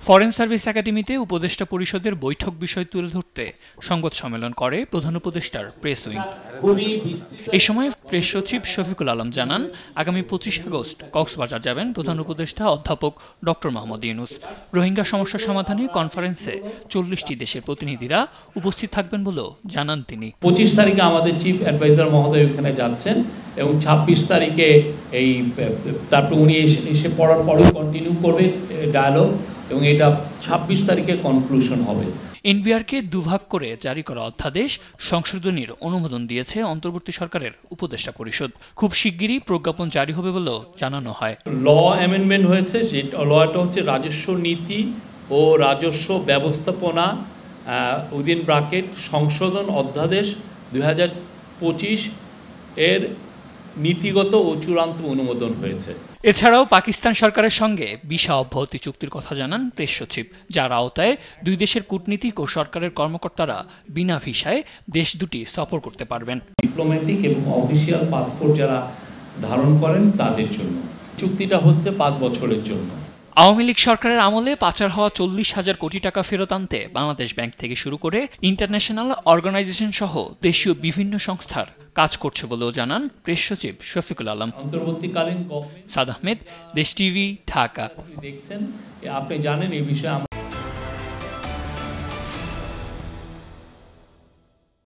Foreign service একাডেমিতে উপদেষ্টা পরিষদের বৈঠক বিষয় তুলে ধরতে সংবাদ সম্মেলন করে প্রধান উপদেষ্টার প্রেস উইং। এই সময় প্রেস সচিব শফিকুল আলম জানান, আগামী 25 আগস্ট কক্সবাজার যাবেন প্রধান উপদেষ্টা অধ্যাপক ডক্টর মোহাম্মদ ইউনূস। রোহিঙ্গা সমস্যা সমাধানে কনফারেন্সে 40টি দেশের প্রতিনিধিরা উপস্থিত থাকবেন বলেও জানান তিনি। 25 তারিখে আমাদের চিফ অ্যাডভাইজার মহোদয় ওখানে যাচ্ছেন এবং 26 তারিখে এই তারপর উনি এসে পড়ার পরও কন্টিনিউ করবে ডায়ালগ এবং এটা 26 তারিখে কনক্লুশন হবে। এনবিআরকে দুভাগ করে জারি করা অধ্যাদেশ সংশোধনীর অনুমোদন দিয়েছে অন্তর্বর্তী সরকারের উপদেষ্টা পরিষদ। খুব শিগগিরই প্রজ্ঞাপন জারি হবে বলেও জানানো হয়। ল অ্যামেন্ডমেন্ট হয়েছে, যে লটা হচ্ছে রাজস্ব নীতি ও রাজস্ব ব্যবস্থাপনা উইদিন ব্র্যাকেট সংশোধন অধ্যাদেশ 2025 এর নীতিগত ও চূড়ান্ত অনুমোদন হয়েছে। এছাড়াও পাকিস্তান সরকারের সঙ্গে ভিসা অব্যাহতি চুক্তির কথা জানান প্রেস সচিব, যার আওতায় দুই দেশের কূটনীতিক ও সরকারের কর্মকর্তারা বিনা ভিসায় দেশ দুটি সফর করতে পারবেন। ডিপ্লোম্যাটিক এবং অফিসিয়াল পাসপোর্ট যারা ধারণ করেন তাদের জন্য চুক্তিটা হচ্ছে 5 বছরের জন্য। আওয়ামী লীগ সরকারের আমলে পাচার হওয়া 40,000 কোটি টাকা ফেরত আনতে বাংলাদেশ ব্যাংক থেকে শুরু করে ইন্টারন্যাশনাল অর্গানাইজেশন সহ দেশীয় বিভিন্ন সংস্থার কাজ করছে বলেও জানান প্রেস সচিব শফিকুল আলম। অন্তর্বর্তীকালীন সাদ আহমেদ, দেশ টিভি, ঢাকা। দেখছেন, আপনি জানেন এই বিষয়ে